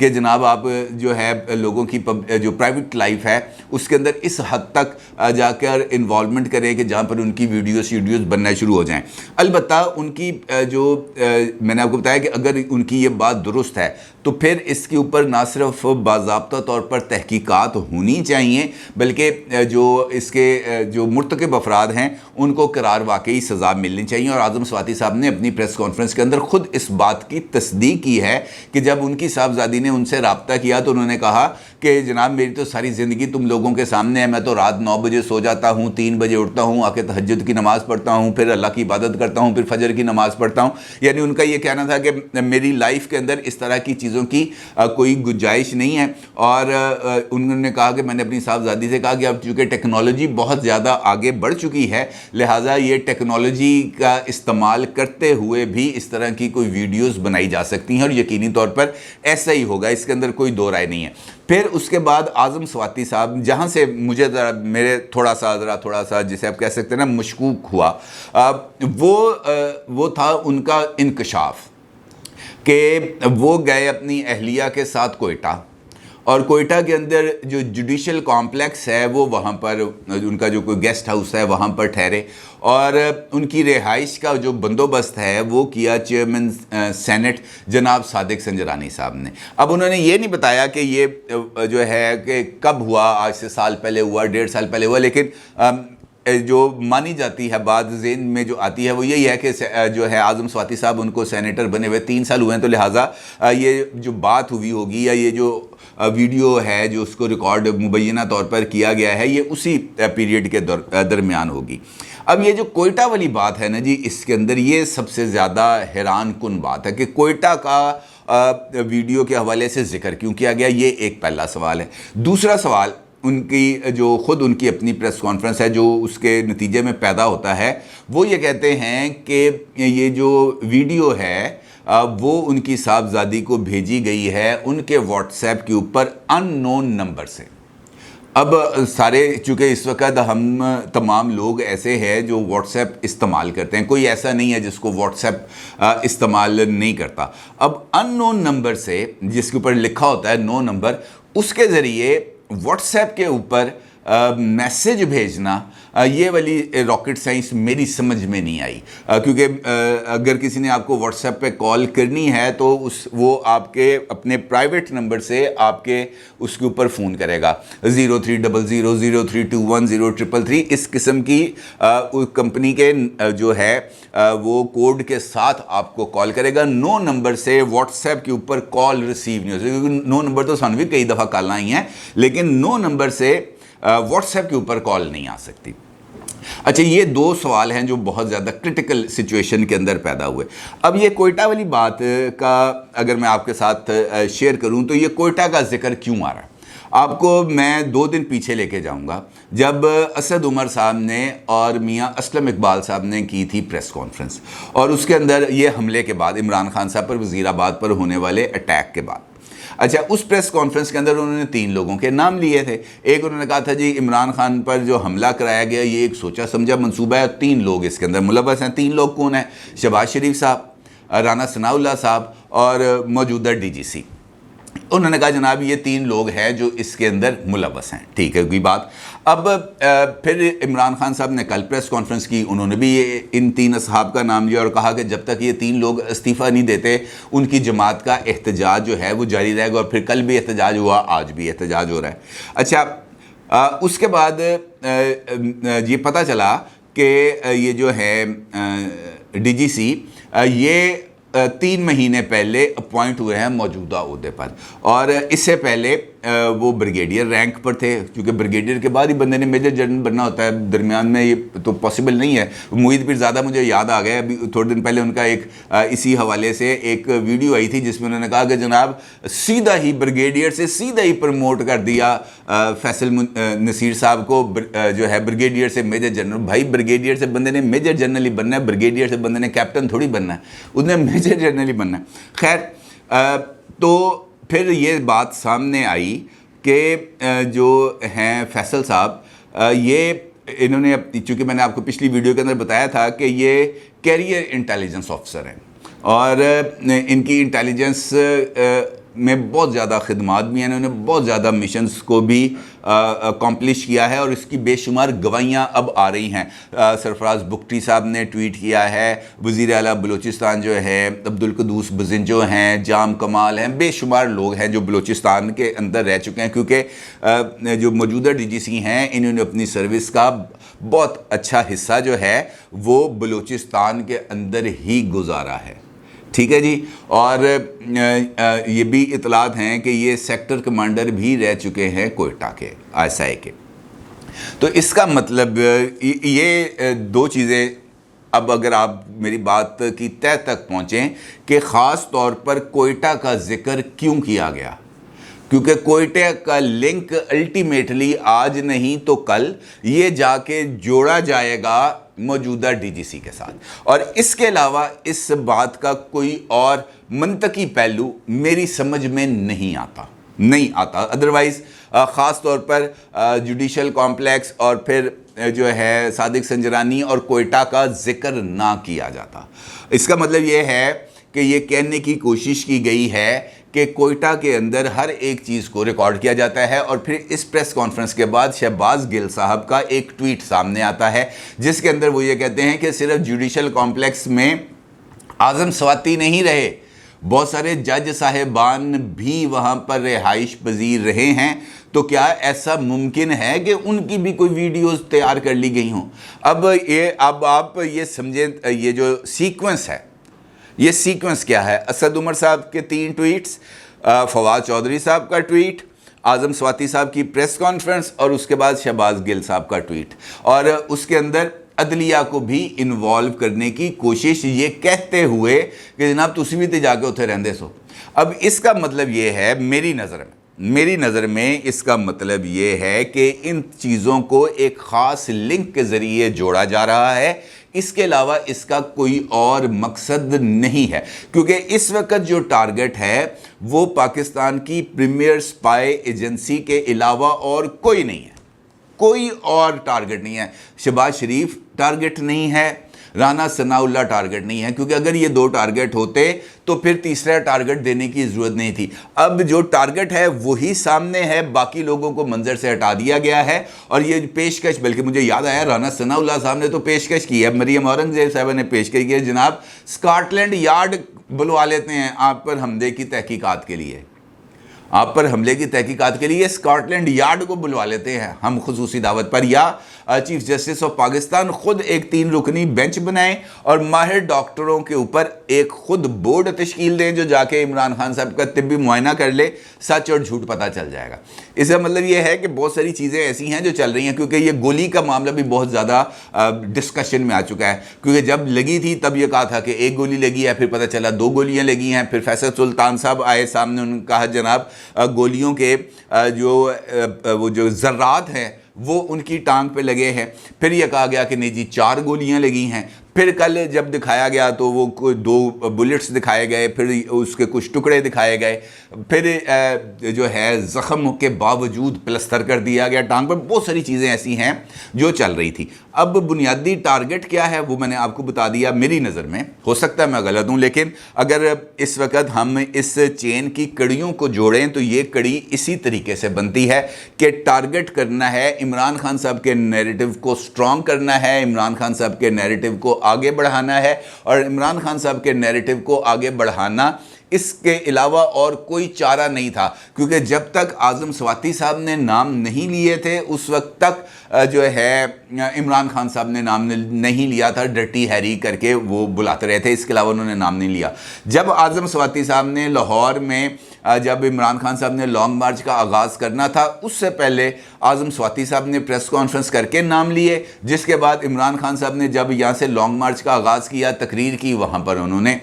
کہ جناب آپ جو ہے لوگوں کی جو پرائیویٹ لائف ہے اس کے اندر اس حد تک جا کر انوالومنٹ کریں کہ جہاں پر ان کی ویڈیوز بننا شروع ہو جائیں۔ البتہ ان کی جو میں نے آپ کو بتایا کہ اگر ان کی یہ بات درست ہے تو پھر اس کے اوپر نہ صرف باضابطہ طور پر تحقیقات ہونی چاہیے بلکہ جو اس کے جو مرتکب افراد ہیں ان کو قرار واقعی سزا ملنی چاہیے۔ اور اعظم سواتی صاحب نے اپنی پریس کانفرنس کے اندر خود اس بات کی تصدیق کی ہے کہ جب ان کی صاحبزادی نے ان سے رابطہ کیا تو انہوں نے کہا کہ جناب میری تو ساری زندگی تم لوگوں کے سامنے ہے، میں تو رات 9 بجے سو جاتا ہوں، 3 بجے اٹھتا ہوں، آ کے تہجد کی نماز پڑھتا ہوں، پھر اللہ کی عبادت کرتا ہوں، پھر فجر کی نماز پڑھتا ہوں۔ یعنی ان کا یہ کہنا تھا کہ میری لائف کے اندر اس طرح کی چیزوں کی کوئی گنجائش نہیں ہے۔ اور انہوں نے کہا کہ میں نے اپنی صاحبزادی سے کہا کہ اب چونکہ ٹیکنالوجی بہت زیادہ آگے بڑھ چکی ہے لہٰذا یہ ٹیکنالوجی کا استعمال کرتے ہوئے بھی اس طرح کی کوئی ویڈیوز بنائی جا سکتی ہیں، اور یقینی طور پر ایسا ہی ہوگا، اس کے اندر کوئی دو رائے نہیں ہے۔ پھر اس کے بعد اعظم سواتی صاحب جہاں سے مجھے میرے تھوڑا سا جسے آپ کہہ سکتے ہیں نا مشکوک ہوا، وہ تھا ان کا انکشاف کہ وہ گئے اپنی اہلیہ کے ساتھ کوئٹہ، اور کوئٹہ کے اندر جو جوڈیشل کامپلیکس ہے وہ وہاں پر ان کا جو کوئی گیسٹ ہاؤس ہے وہاں پر ٹھہرے، اور ان کی رہائش کا جو بندوبست ہے وہ کیا چیئرمین سینٹ جناب صادق سنجرانی صاحب نے۔ اب انہوں نے یہ نہیں بتایا کہ یہ جو ہے کہ کب ہوا، آج سے سال پہلے ہوا، 1.5 سال پہلے ہوا، لیکن جو مانی جاتی ہے بات ذہن میں جو آتی ہے وہ یہی ہے کہ جو ہے اعظم سواتی صاحب ان کو سینیٹر بنے ہوئے 3 سال ہوئے ہیں، تو لہٰذا یہ جو بات ہوئی ہوگی یا یہ جو ویڈیو ہے جو اس کو ریکارڈ مبینہ طور پر کیا گیا ہے یہ اسی پیریڈ کے درمیان ہوگی۔ اب یہ جو کوئٹہ والی بات ہے نا جی، اس کے اندر یہ سب سے زیادہ حیران کن بات ہے کہ کوئٹہ کا ویڈیو کے حوالے سے ذکر کیوں کیا گیا، یہ ایک پہلا سوال ہے۔ دوسرا سوال ان کی جو خود ان کی اپنی پریس کانفرنس ہے جو اس کے نتیجے میں پیدا ہوتا ہے، وہ یہ کہتے ہیں کہ یہ جو ویڈیو ہے وہ ان کی صاحبزادی کو بھیجی گئی ہے ان کے واٹس ایپ کے اوپر ان نون نمبر سے۔ اب سارے چونکہ اس وقت ہم تمام لوگ ایسے ہیں جو واٹس ایپ استعمال کرتے ہیں، کوئی ایسا نہیں ہے جس کو واٹس ایپ استعمال نہیں کرتا۔ اب ان نون نمبر سے جس کے اوپر لکھا ہوتا ہے نو نمبر، اس کے ذریعے واٹس ایپ کے اوپر میسج بھیجنا، یہ والی راکٹ سائنس میری سمجھ میں نہیں آئی، کیونکہ اگر کسی نے آپ کو واٹس ایپ پہ کال کرنی ہے تو وہ آپ کے اپنے پرائیویٹ نمبر سے آپ کے اس کے اوپر فون کرے گا، 030003210333 اس قسم کی کمپنی کے جو ہے وہ کوڈ کے ساتھ آپ کو کال کرے گا۔ نو نمبر سے واٹس ایپ کے اوپر کال ریسیو نہیں ہو سکتی، کیونکہ نو نمبر تو سانوی بھی کئی دفعہ کال آئی ہیں لیکن نو نمبر سے واٹس ایپ کے اوپر کال نہیں آ سکتی۔ اچھا، یہ 2 سوال ہیں جو بہت زیادہ کرٹیکل سچویشن کے اندر پیدا ہوئے۔ اب یہ کوئٹہ والی بات کا اگر میں آپ کے ساتھ شیئر کروں تو یہ کوئٹہ کا ذکر کیوں آ رہا ہے، آپ کو میں 2 دن پیچھے لے کے جاؤں گا جب اسد عمر صاحب نے اور میاں اسلم اقبال صاحب نے کی تھی پریس کانفرنس، اور اس کے اندر یہ حملے کے بعد عمران خان صاحب پر وزیر آباد پر ہونے والے اٹیک کے بعد۔ اچھا، اس پریس کانفرنس کے اندر انہوں نے 3 لوگوں کے نام لیے تھے۔ ایک انہوں نے کہا تھا جی عمران خان پر جو حملہ کرایا گیا یہ ایک سوچا سمجھا منصوبہ ہے، 3 لوگ اس کے اندر ملوث ہیں۔ 3 لوگ کون ہیں؟ شہباز شریف صاحب، رانا ثناء اللہ صاحب اور موجودہ ڈی جی سی۔ انہوں نے کہا جناب یہ 3 لوگ ہیں جو اس کے اندر ملوث ہیں، ٹھیک ہے کوئی بات۔ اب پھر عمران خان صاحب نے کل پریس کانفرنس کی، انہوں نے بھی ان 3 اصحاب کا نام لیا اور کہا کہ جب تک یہ 3 لوگ استعفیٰ نہیں دیتے ان کی جماعت کا احتجاج جو ہے وہ جاری رہے گا، اور پھر کل بھی احتجاج ہوا، آج بھی احتجاج ہو رہا ہے۔ اچھا، اس کے بعد یہ پتہ چلا کہ یہ جو ہے ڈی جی سی یہ 3 مہینے پہلے اپوائنٹ ہوئے ہیں موجودہ عہدے پر، اور اس سے پہلے وہ بریگیڈیئر رینک پر تھے، کیونکہ بریگیڈیئر کے بعد ہی بندے نے میجر جنرل بننا ہوتا ہے، درمیان میں یہ تو پاسبل نہیں ہے۔ محیط پیر زادہ مجھے یاد آ گیا، ابھی تھوڑے دن پہلے ان کا ایک اسی حوالے سے ایک ویڈیو آئی تھی جس میں انہوں نے کہا کہ جناب سیدھا ہی بریگیڈیئر سے سیدھا ہی پروموٹ کر دیا فیصل نصیر صاحب کو جو ہے بریگیڈیئر سے میجر جنرل۔ بھائی بریگیڈیئر سے بندے نے میجر جنرل ہی بننا ہے، بریگیڈیئر سے بندے نے کیپٹن تھوڑی بننا ہے، اس نے میجر جنرل ہی بننا ہے۔ خیر، تو پھر یہ بات سامنے آئی کہ جو ہیں فیصل صاحب یہ انہوں نے، چونکہ میں نے آپ کو پچھلی ویڈیو کے اندر بتایا تھا کہ یہ کیریئر انٹیلیجنس آفیسر ہیں، اور ان کی انٹیلیجنس میں بہت زیادہ خدمات بھی ہیں, انہوں نے بہت زیادہ مشنز کو بھی اکمپلش کیا ہے, اور اس کی بے شمار گواہیاں اب آ رہی ہیں. سرفراز بگٹی صاحب نے ٹویٹ کیا ہے, وزیر اعلیٰ بلوچستان جو ہے عبدالقدوس بزنجو ہیں, جام کمال ہیں, بے شمار لوگ ہیں جو بلوچستان کے اندر رہ چکے ہیں, کیونکہ جو موجودہ ڈی جی سی ہیں انہوں نے اپنی سروس کا بہت اچھا حصہ جو ہے وہ بلوچستان کے اندر ہی گزارا ہے. ٹھیک ہے جی. اور یہ بھی اطلاعات ہیں کہ یہ سیکٹر کمانڈر بھی رہ چکے ہیں کوئٹہ کے ISI کے. تو اس کا مطلب یہ دو چیزیں, اب اگر آپ میری بات کی تہ تک پہنچیں کہ خاص طور پر کوئٹہ کا ذکر کیوں کیا گیا, کیونکہ کوئٹہ کا لنک الٹیمیٹلی آج نہیں تو کل یہ جا کے جوڑا جائے گا موجودہ ڈی جی سی کے ساتھ, اور اس کے علاوہ اس بات کا کوئی اور منطقی پہلو میری سمجھ میں نہیں آتا. ادروائز خاص طور پر جوڈیشل کمپلیکس اور پھر جو ہے صادق سنجرانی اور کوئٹہ کا ذکر نہ کیا جاتا. اس کا مطلب یہ ہے کہ یہ کہنے کی کوشش کی گئی ہے کہ کوئٹہ کے اندر ہر ایک چیز کو ریکارڈ کیا جاتا ہے, اور پھر اس پریس کانفرنس کے بعد شہباز گل صاحب کا ایک ٹویٹ سامنے آتا ہے جس کے اندر وہ یہ کہتے ہیں کہ صرف جوڈیشل کمپلیکس میں اعظم سواتی نہیں رہے, بہت سارے جج صاحبان بھی وہاں پر رہائش پذیر رہے ہیں, تو کیا ایسا ممکن ہے کہ ان کی بھی کوئی ویڈیوز تیار کر لی گئی ہوں. اب آپ یہ سمجھیں, یہ جو سیکوینس ہے, یہ سیکوینس کیا ہے؟ اسد عمر صاحب کے 3 ٹویٹس, فواد چودھری صاحب کا ٹویٹ, اعظم سواتی صاحب کی پریس کانفرنس, اور اس کے بعد شہباز گل صاحب کا ٹویٹ, اور اس کے اندر عدلیہ کو بھی انوالو کرنے کی کوشش, یہ کہتے ہوئے کہ جناب تسی بھی تے جا کے اتھے رہندے سو. اب اس کا مطلب یہ ہے, میری نظر میں اس کا مطلب یہ ہے کہ ان چیزوں کو ایک خاص لنک کے ذریعے جوڑا جا رہا ہے, اس کے علاوہ اس کا کوئی اور مقصد نہیں ہے, کیونکہ اس وقت جو ٹارگٹ ہے وہ پاکستان کی پریمیئر سپائی ایجنسی کے علاوہ اور کوئی نہیں ہے, کوئی اور ٹارگٹ نہیں ہے. شہباز شریف ٹارگٹ نہیں ہے, رانا ثناء اللہ ٹارگٹ نہیں ہے, کیونکہ اگر یہ 2 ٹارگٹ ہوتے تو پھر تیسرا ٹارگٹ دینے کی ضرورت نہیں تھی. اب جو ٹارگٹ ہے وہی سامنے ہے, باقی لوگوں کو منظر سے ہٹا دیا گیا ہے, اور یہ پیشکش, بلکہ مجھے یاد آیا رانا ثناء اللہ صاحب نے تو پیشکش کی ہے, مریم اورنگزیب صاحبہ نے پیشکش کی ہے, جناب اسکاٹ لینڈ یارڈ بلوا لیتے ہیں آپ پر حملے کی تحقیقات کے لیے, آپ پر حملے کی تحقیقات کے لیے اسکاٹ لینڈ یارڈ کو بلوا لیتے ہیں ہم خصوصی دعوت پر, یا چیف جسٹس آف پاکستان خود ایک 3 رکنی بینچ بنائیں اور ماہر ڈاکٹروں کے اوپر ایک خود بورڈ تشکیل دیں جو جا کے عمران خان صاحب کا طبی معائنہ کر لے, سچ اور جھوٹ پتہ چل جائے گا. اس کا مطلب یہ ہے کہ بہت ساری چیزیں ایسی ہیں جو چل رہی ہیں, کیونکہ یہ گولی کا معاملہ بھی بہت زیادہ ڈسکشن میں آ چکا ہے, کیونکہ جب لگی تھی تب یہ کہا تھا کہ 1 گولی لگی ہے, پھر پتہ چلا 2 گولیاں لگی ہیں, پھر فیصل سلطان صاحب آئے سامنے, انہوں نے کہا جناب گولیوں کے وہ جو ذرات ہیں وہ ان کی ٹانگ پہ لگے ہیں, پھر یہ کہا گیا کہ نہیں جی 4 گولیاں لگی ہیں, پھر کل جب دکھایا گیا تو وہ 2 بلٹس دکھائے گئے, پھر اس کے کچھ ٹکڑے دکھائے گئے, پھر جو ہے زخم کے باوجود پلستر کر دیا گیا ٹانگ پر. بہت ساری چیزیں ایسی ہیں جو چل رہی تھی. اب بنیادی ٹارگٹ کیا ہے وہ میں نے آپ کو بتا دیا. میری نظر میں ہو سکتا ہے میں غلط ہوں, لیکن اگر اس وقت ہم اس چین کی کڑیوں کو جوڑیں تو یہ کڑی اسی طریقے سے بنتی ہے کہ ٹارگٹ کرنا ہے عمران خان صاحب کے نیریٹو کو سٹرونگ کرنا ہے, عمران خان صاحب کے نیریٹو کو آگے بڑھانا ہے, اور عمران خان صاحب کے نیریٹو کو آگے بڑھانا اس کے علاوہ اور کوئی چارہ نہیں تھا, کیونکہ جب تک اعظم سواتی صاحب نے نام نہیں لیے تھے اس وقت تک جو ہے عمران خان صاحب نے نام نہیں لیا تھا, ڈرٹی ہیری کر کے وہ بلاتے رہے تھے, اس کے علاوہ انہوں نے نام نہیں لیا. جب اعظم سواتی صاحب نے لاہور میں جب عمران خان صاحب نے لانگ مارچ کا آغاز کرنا تھا اس سے پہلے اعظم سواتی صاحب نے پریس کانفرنس کر کے نام لیے, جس کے بعد عمران خان صاحب نے جب یہاں سے لانگ مارچ کا آغاز کیا, تقریر کی, وہاں پر انہوں نے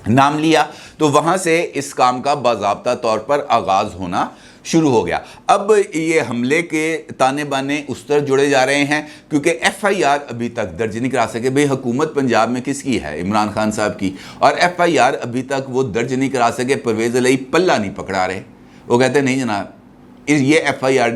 نام لیا, تو وہاں سے اس کام کا باضابطہ طور پر آغاز ہونا شروع ہو گیا. اب یہ حملے کے تانے بانے اس طرح جڑے جا رہے ہیں کیونکہ FIR ابھی تک درج نہیں کرا سکے. بھئی حکومت پنجاب میں کس کی ہے؟ عمران خان صاحب کی, اور FIR ابھی تک وہ درج نہیں کرا سکے. پرویز الہی پلہ نہیں پکڑا رہے, وہ کہتے ہیں نہیں جناب یہ ایف آئی آر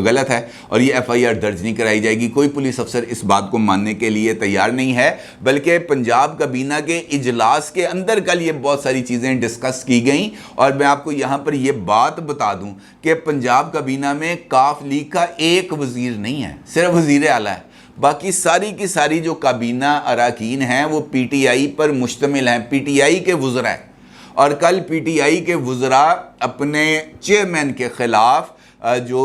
غلط ہے اور یہ ایف آئی آر درج نہیں کرائی جائے گی. کوئی پولیس افسر اس بات کو ماننے کے لیے تیار نہیں ہے، بلکہ پنجاب کابینہ کے اجلاس کے اندر کل یہ بہت ساری چیزیں ڈسکس کی گئیں. اور میں آپ کو یہاں پر یہ بات بتا دوں کہ پنجاب کابینہ میں کاف لیگ کا ایک وزیر نہیں ہے، صرف وزیر اعلیٰ ہے. باقی ساری کی ساری جو کابینہ اراکین ہیں وہ پی ٹی آئی پر مشتمل ہیں، پی ٹی آئی کے وزراء ہیں. اور کل پی ٹی آئی کے وزراء اپنے چیئرمین کے خلاف جو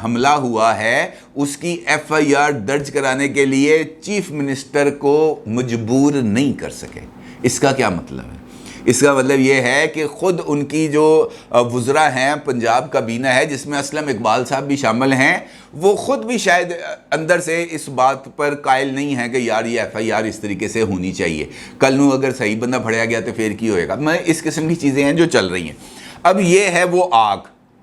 حملہ ہوا ہے اس کی ایف آئی آر درج کرانے کے لیے چیف منسٹر کو مجبور نہیں کر سکے. اس کا کیا مطلب ہے؟ اس کا مطلب یہ ہے کہ خود ان کی جو وزراء ہیں، پنجاب کابینہ ہے جس میں اسلم اقبال صاحب بھی شامل ہیں، وہ خود بھی شاید اندر سے اس بات پر قائل نہیں ہے کہ یار یہ ایف آئی آر اس طریقے سے ہونی چاہیے. کل نو اگر صحیح بندہ پھڑیا گیا تو پھر کی ہوئے گا. میں اس قسم کی چیزیں ہیں جو چل رہی ہیں. اب یہ ہے وہ آگ،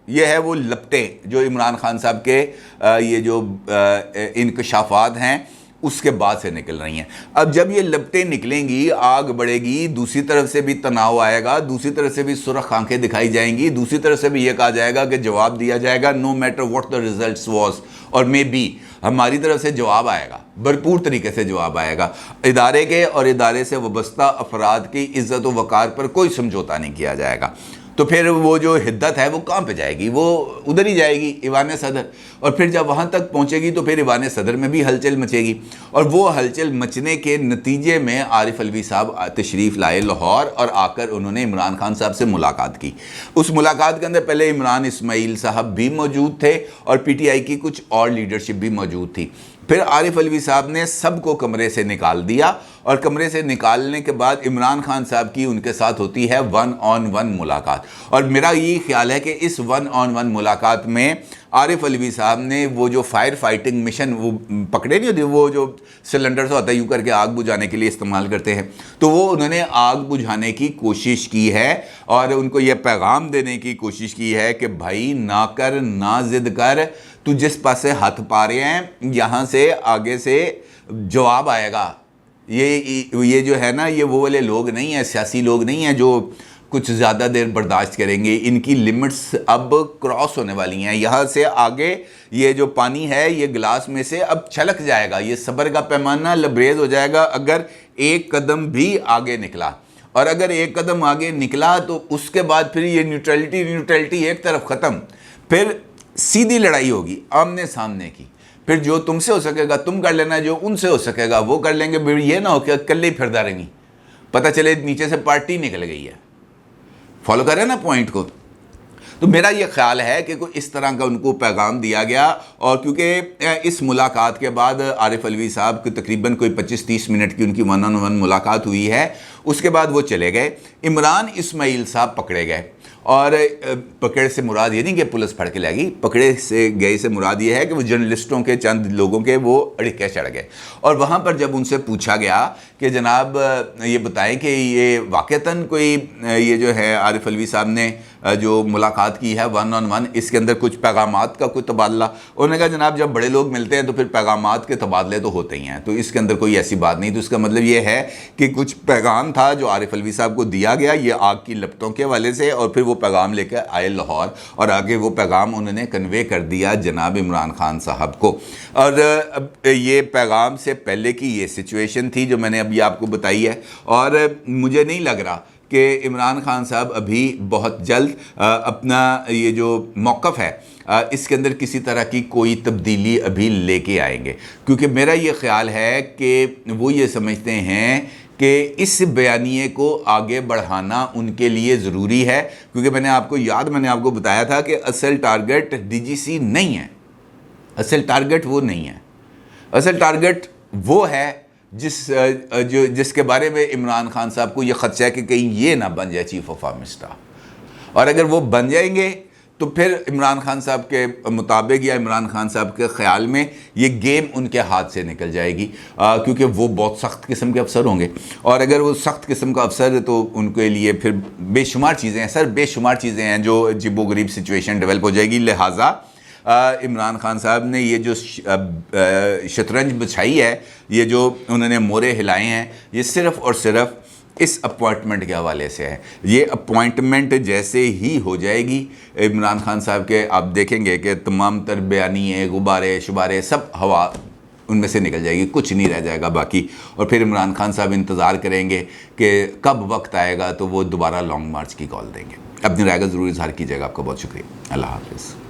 یہ ہے وہ لپٹیں جو عمران خان صاحب کے یہ جو انکشافات ہیں اس کے بعد سے نکل رہی ہیں. اب جب یہ لپٹیں نکلیں گی، آگ بڑھے گی، دوسری طرف سے بھی تناؤ آئے گا، دوسری طرف سے بھی سرخ آنکھیں دکھائی جائیں گی، دوسری طرف سے بھی یہ کہا جائے گا کہ جواب دیا جائے گا no matter what the results was. اور may be ہماری طرف سے جواب آئے گا، بھرپور طریقے سے جواب آئے گا. ادارے کے اور ادارے سے وابستہ افراد کی عزت و وقار پر کوئی سمجھوتا نہیں کیا جائے گا. تو پھر وہ جو حدت ہے وہ کہاں پہ جائے گی؟ وہ ادھر ہی جائے گی، ایوان صدر. اور پھر جب وہاں تک پہنچے گی تو پھر ایوان صدر میں بھی ہلچل مچے گی. اور وہ ہلچل مچنے کے نتیجے میں عارف علوی صاحب تشریف لائے لاہور اور آ کر انہوں نے عمران خان صاحب سے ملاقات کی. اس ملاقات کے اندر پہلے عمران اسماعیل صاحب بھی موجود تھے اور پی ٹی آئی کی کچھ اور لیڈرشپ بھی موجود تھی. پھر عارف علوی صاحب نے سب کو کمرے سے نکال دیا اور کمرے سے نکالنے کے بعد عمران خان صاحب کی ان کے ساتھ ہوتی ہے 1-on-1 ملاقات. اور میرا یہ خیال ہے کہ اس 1-on-1 ملاقات میں عارف علوی صاحب نے وہ جو فائر فائٹنگ مشن وہ پکڑے نہیں ہوتے، وہ جو سلنڈر سے ہوتا ہے یوں کر کے آگ بجھانے کے لیے استعمال کرتے ہیں، تو وہ انہوں نے آگ بجھانے کی کوشش کی ہے اور ان کو یہ پیغام دینے کی کوشش کی ہے کہ بھائی نہ کر، نہ ضد کر، تو جس پاسے ہاتھ پا رہے ہیں یہاں سے آگے سے جواب آئے گا. یہ جو ہے نا، یہ وہ والے لوگ نہیں ہیں، سیاسی لوگ نہیں ہیں جو کچھ زیادہ دیر برداشت کریں گے. ان کی لیمٹس اب کراس ہونے والی ہیں. یہاں سے آگے یہ جو پانی ہے یہ گلاس میں سے اب چھلک جائے گا، یہ صبر کا پیمانہ لبریز ہو جائے گا اگر ایک قدم بھی آگے نکلا. اور اگر ایک قدم آگے نکلا تو اس کے بعد پھر یہ نیوٹرلٹی ایک طرف ختم، پھر سیدھی لڑائی ہوگی آمنے سامنے کی. پھر جو تم سے ہو سکے گا تم کر لینا، جو ان سے ہو سکے گا وہ کر لیں گے. پھر یہ نہ ہو کہ اکلے ہی پھردا رہیں گی، پتہ چلے نیچے سے پارٹی نکل گئی ہے. فالو کر رہے ہیں نا پوائنٹ کو؟ تو میرا یہ خیال ہے کہ کوئی اس طرح کا ان کو پیغام دیا گیا. اور کیونکہ اس ملاقات کے بعد عارف علوی صاحب کی تقریباً کوئی 25-30 منٹ کی ان کی 1-on-1 ملاقات ہوئی ہے. اس کے بعد وہ چلے گئے. عمران اسماعیل صاحب پکڑے گئے. اور پکڑ سے مراد یہ نہیں کہ پولیس پھڑ کے لے گئی، پکڑے سے گئے سے مراد یہ ہے کہ وہ جرنلسٹوں کے چند لوگوں کے وہ اڑکے چڑھ گئے. اور وہاں پر جب ان سے پوچھا گیا کہ جناب یہ بتائیں کہ یہ واقعتاً کوئی یہ جو ہے عارف علوی صاحب نے جو ملاقات کی ہے 1-on-1 اس کے اندر کچھ پیغامات کا کوئی تبادلہ، انہوں نے کہا جناب جب بڑے لوگ ملتے ہیں تو پھر پیغامات کے تبادلے تو ہوتے ہی ہیں، تو اس کے اندر کوئی ایسی بات نہیں. تو اس کا مطلب یہ ہے کہ کچھ پیغام تھا جو عارف علوی صاحب کو دیا گیا یہ آگ کی لپٹوں کے حوالے سے، اور پھر وہ پیغام لے کے آئے لاہور اور آگے وہ پیغام انہوں نے کنوے کر دیا جناب عمران خان صاحب کو. اور یہ پیغام سے پہلے کی یہ سچویشن تھی جو میں نے ابھی آپ کو بتائی ہے. اور مجھے نہیں لگ رہا کہ عمران خان صاحب ابھی بہت جلد اپنا یہ جو موقف ہے اس کے اندر کسی طرح کی کوئی تبدیلی ابھی لے کے آئیں گے، کیونکہ میرا یہ خیال ہے کہ وہ یہ سمجھتے ہیں کہ اس بیانیے کو آگے بڑھانا ان کے لیے ضروری ہے. کیونکہ میں نے آپ کو بتایا تھا کہ اصل ٹارگٹ ڈی جی سی نہیں ہے، اصل ٹارگٹ وہ نہیں ہے. اصل ٹارگٹ وہ ہے جس کے بارے میں عمران خان صاحب کو یہ خدشہ ہے کہ کہیں یہ نہ بن جائے چیف آف آرمی اسٹاف. اور اگر وہ بن جائیں گے تو پھر عمران خان صاحب کے مطابق یا عمران خان صاحب کے خیال میں یہ گیم ان کے ہاتھ سے نکل جائے گی، کیونکہ وہ بہت سخت قسم کے افسر ہوں گے. اور اگر وہ سخت قسم کا افسر ہے تو ان کے لیے پھر بے شمار چیزیں ہیں جو عجیب و غریب سچویشن ڈیولپ ہو جائے گی. لہٰذا عمران خان صاحب نے یہ جو شطرنج بچھائی ہے، یہ جو انہوں نے مورے ہلائے ہیں، یہ صرف اور صرف اس اپوائنٹمنٹ کے حوالے سے ہے. یہ اپوائنٹمنٹ جیسے ہی ہو جائے گی عمران خان صاحب کے، آپ دیکھیں گے کہ تمام تر بیانیے، غبارے شبارے سب ہوا ان میں سے نکل جائے گی، کچھ نہیں رہ جائے گا باقی. اور پھر عمران خان صاحب انتظار کریں گے کہ کب وقت آئے گا تو وہ دوبارہ لانگ مارچ کی کال دیں گے. اپنی رائے کا ضرور اظہار کیجیے گا. آپ کا بہت شکریہ. اللہ حافظ.